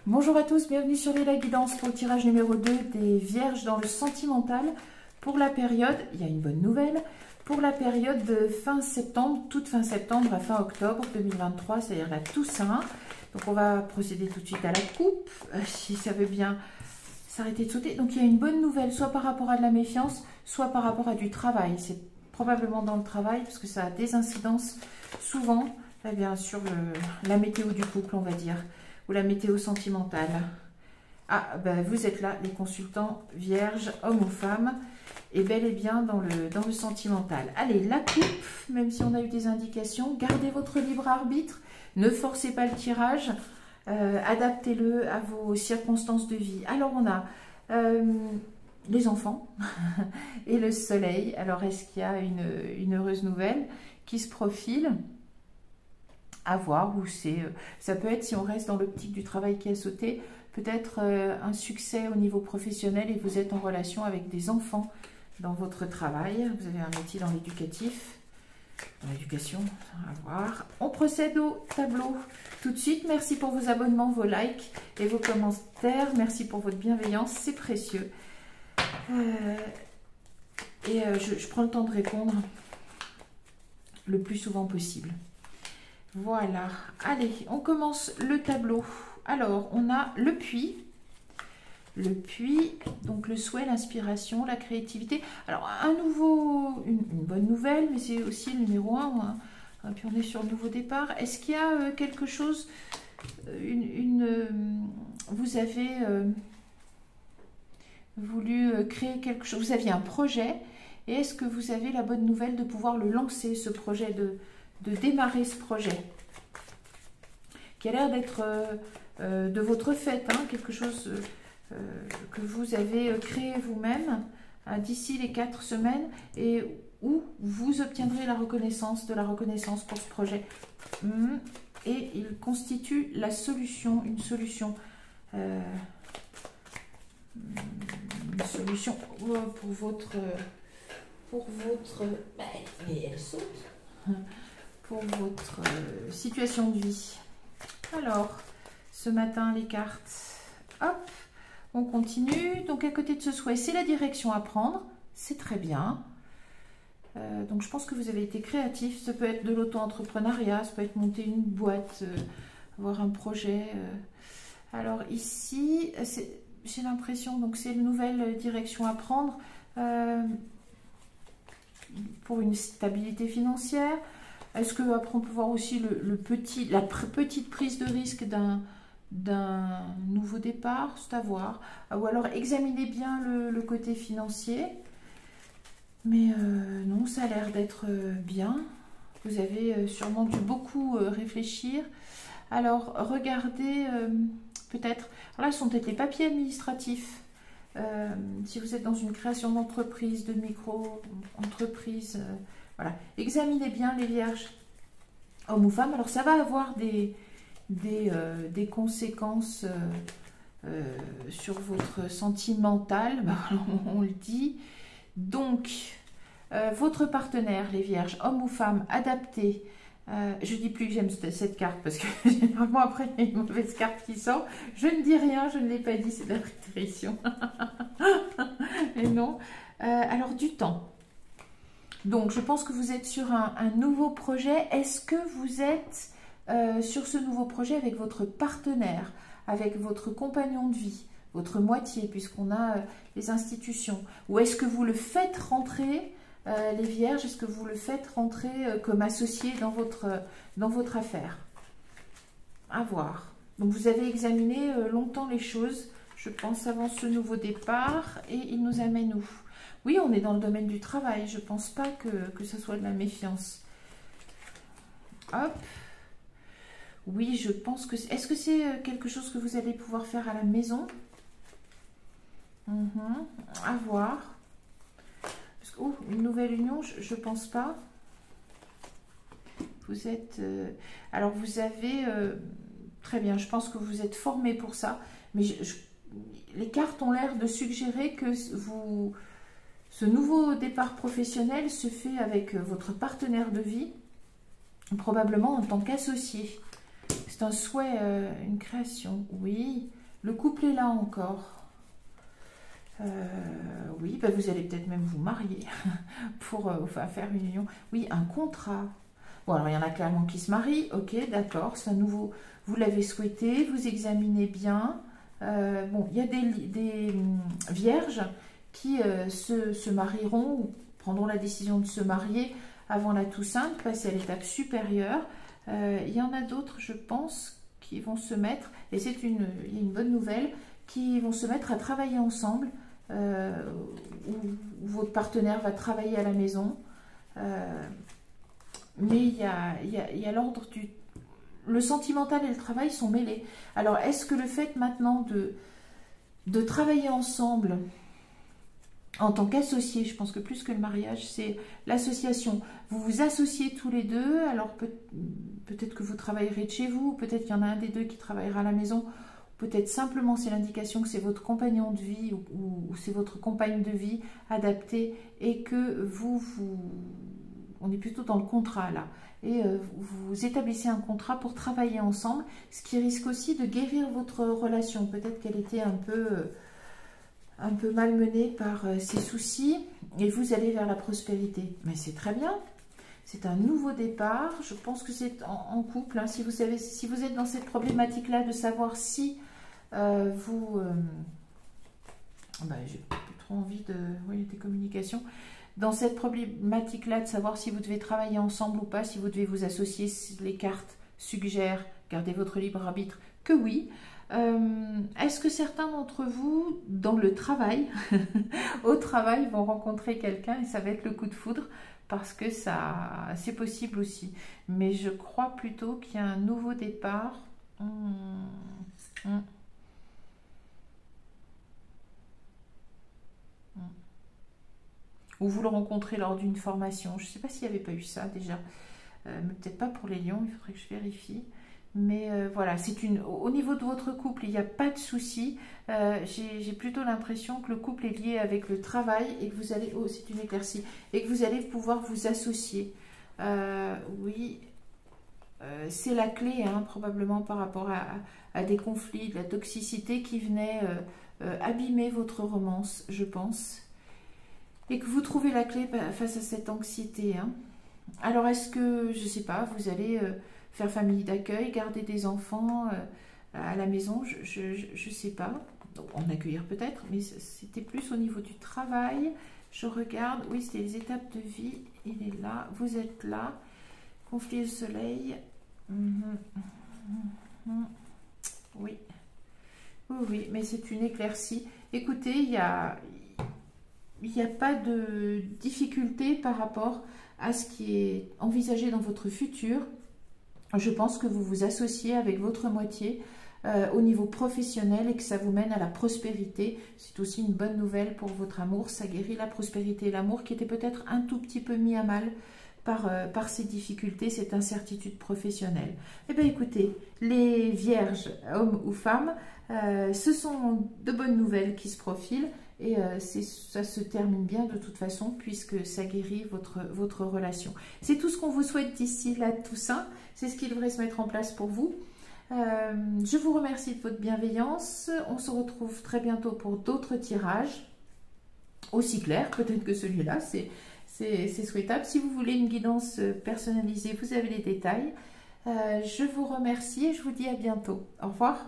Bonjour à tous, bienvenue sur la guidance pour le tirage numéro 2 des Vierges dans le sentimental. Pour la période, il y a une bonne nouvelle, pour la période de fin septembre, toute fin septembre à fin octobre 2023, c'est-à-dire la Toussaint. Donc on va procéder tout de suite à la coupe, si ça veut bien s'arrêter de sauter. Donc il y a une bonne nouvelle, soit par rapport à de la méfiance, soit par rapport à du travail. C'est probablement dans le travail, parce que ça a des incidences souvent eh bien, sur la météo du couple, on va dire, ou la météo sentimentale. Ah, ben vous êtes là, les consultants vierges, hommes ou femmes, et bel et bien dans le sentimental. Allez, la coupe, même si on a eu des indications, gardez votre libre arbitre, ne forcez pas le tirage, adaptez-le à vos circonstances de vie. Alors on a les enfants et le soleil. Alors est-ce qu'il y a une heureuse nouvelle qui se profile ? À voir, ou ça peut être, si on reste dans l'optique du travail qui a sauté, peut-être un succès au niveau professionnel et vous êtes en relation avec des enfants dans votre travail. Vous avez un métier dans l'éducatif, dans l'éducation, à voir. On procède au tableau tout de suite. Merci pour vos abonnements, vos likes et vos commentaires. Merci pour votre bienveillance, c'est précieux. Je prends le temps de répondre le plus souvent possible. Voilà, allez, on commence le tableau. Alors, on a le puits, donc le souhait, l'inspiration, la créativité. Alors, une bonne nouvelle, mais c'est aussi le numéro 1, hein. Puis on est sur le nouveau départ. Est-ce qu'il y a quelque chose, vous avez voulu créer quelque chose, vous aviez un projet, et est-ce que vous avez la bonne nouvelle de pouvoir le lancer, ce projet, de démarrer ce projet qui a l'air d'être de votre fait, hein, quelque chose que vous avez créé vous-même d'ici les 4 semaines et où vous obtiendrez la reconnaissance pour ce projet. Et il constitue la solution, une solution pour votre mais elle saute. Pour votre situation de vie. Alors, ce matin, les cartes, hop, on continue. Donc, à côté de ce souhait, c'est la direction à prendre. C'est très bien. Donc, je pense que vous avez été créatif. Ça peut être de l'auto-entrepreneuriat, ça peut être monter une boîte, avoir un projet. Alors, ici, j'ai l'impression, donc c'est une nouvelle direction à prendre pour une stabilité financière. Est-ce qu'après on peut voir aussi la petite prise de risque d'un nouveau départ? C'est à voir. Ou alors examinez bien le côté financier. Mais non, ça a l'air d'être bien. Vous avez sûrement dû beaucoup réfléchir. Alors regardez peut-être. Là, ce sont peut-être les papiers administratifs. Si vous êtes dans une création d'entreprise, de micro-entreprise, voilà. Examinez bien les vierges, hommes ou femmes. Alors ça va avoir des conséquences sur votre sentimental, on le dit. Donc, votre partenaire, les vierges, hommes ou femmes, adapté. Je ne dis plus que j'aime cette carte parce que généralement après il y a une mauvaise carte qui sort. Je ne dis rien, je ne l'ai pas dit, c'est de la prétérition. Et non. Alors du temps. Donc je pense que vous êtes sur un nouveau projet. Est-ce que vous êtes sur ce nouveau projet avec votre partenaire, avec votre compagnon de vie, votre moitié, puisqu'on a les institutions? Ou est-ce que vous le faites rentrer, les vierges, est-ce que vous le faites rentrer comme associé dans votre affaire? À voir. Donc vous avez examiné longtemps les choses, je pense, avant ce nouveau départ, et il nous amène où? Oui, on est dans le domaine du travail, je ne pense pas que ce soit de la méfiance. Hop. Oui, je pense que... Est-ce que c'est quelque chose que vous allez pouvoir faire à la maison? À voir. Oh, une nouvelle union, je ne pense pas. Vous êtes... alors, vous avez... très bien, je pense que vous êtes formé pour ça. Mais les cartes ont l'air de suggérer que ce nouveau départ professionnel se fait avec votre partenaire de vie, probablement en tant qu'associé. c'est un souhait, une création. Oui, le couple est là encore. Oui, bah vous allez peut-être même vous marier pour faire une union. Oui, un contrat. Bon, alors il y en a clairement qui se marient. Ok, d'accord, c'est un nouveau. Vous l'avez souhaité, vous examinez bien. Bon, il y a des vierges qui se marieront ou prendront la décision de se marier avant la Toussaint, de passer à l'étape supérieure. Il y en a d'autres, je pense, qui vont se mettre, et il y a une bonne nouvelle, qui vont se mettre à travailler ensemble. Où votre partenaire va travailler à la maison, mais il y a l'ordre du... Le sentimental et le travail sont mêlés. Alors, est-ce que le fait maintenant de travailler ensemble en tant qu'associés, je pense que plus que le mariage, c'est l'association. Vous vous associez tous les deux, alors peut-être que vous travaillerez de chez vous, peut-être qu'il y en a un des deux qui travaillera à la maison. Peut-être simplement c'est l'indication que c'est votre compagnon de vie ou c'est votre compagne de vie adaptée et que on est plutôt dans le contrat là. Et vous établissez un contrat pour travailler ensemble, ce qui risque aussi de guérir votre relation. Peut-être qu'elle était un peu malmenée par ses soucis et vous allez vers la prospérité. Mais c'est très bien. C'est un nouveau départ. Je pense que c'est en couple. Hein, si vous êtes dans cette problématique-là de savoir si j'ai plus trop envie de... Oui, des communications. Dans cette problématique-là de savoir si vous devez travailler ensemble ou pas, si vous devez vous associer, si les cartes suggèrent, gardez votre libre arbitre, que oui. Est-ce que certains d'entre vous, dans le travail, au travail, vont rencontrer quelqu'un et ça va être le coup de foudre? Parce que c'est possible aussi. Mais je crois plutôt qu'il y a un nouveau départ. Ou vous le rencontrez lors d'une formation. Je ne sais pas s'il n'y avait pas eu ça déjà. Mais peut-être pas pour les lions, il faudrait que je vérifie. Mais voilà, au niveau de votre couple, il n'y a pas de souci. J'ai plutôt l'impression que le couple est lié avec le travail et que vous allez... Oh, c'est une éclaircie. Et que vous allez pouvoir vous associer. Oui, c'est la clé, hein, probablement par rapport à des conflits, de la toxicité qui venait abîmer votre romance, je pense. Et que vous trouvez la clé face à cette anxiété. Hein. Alors, est-ce que, je ne sais pas, vous allez faire famille d'accueil, garder des enfants à la maison? Je ne sais pas. Donc, en accueillir peut-être, mais c'était plus au niveau du travail. Je regarde, oui, c'était les étapes de vie. Il est là, vous êtes là. Conflit au soleil. Oui. Oui, mais c'est une éclaircie. Écoutez, il n'y a pas de difficulté par rapport à ce qui est envisagé dans votre futur. Je pense que vous vous associez avec votre moitié au niveau professionnel et que ça vous mène à la prospérité. C'est aussi une bonne nouvelle pour votre amour. Ça guérit la prospérité et l'amour qui était peut-être un tout petit peu mis à mal par ces difficultés, cette incertitude professionnelle. Eh bien écoutez, les vierges, hommes ou femmes, ce sont de bonnes nouvelles qui se profilent. Et ça se termine bien de toute façon puisque ça guérit votre relation. C'est tout ce qu'on vous souhaite d'ici la Toussaint. C'est ce qui devrait se mettre en place pour vous. Je vous remercie de votre bienveillance. On se retrouve très bientôt pour d'autres tirages aussi clairs. Peut-être que celui-là, c'est souhaitable. Si vous voulez une guidance personnalisée, vous avez les détails. Je vous remercie et je vous dis à bientôt. Au revoir.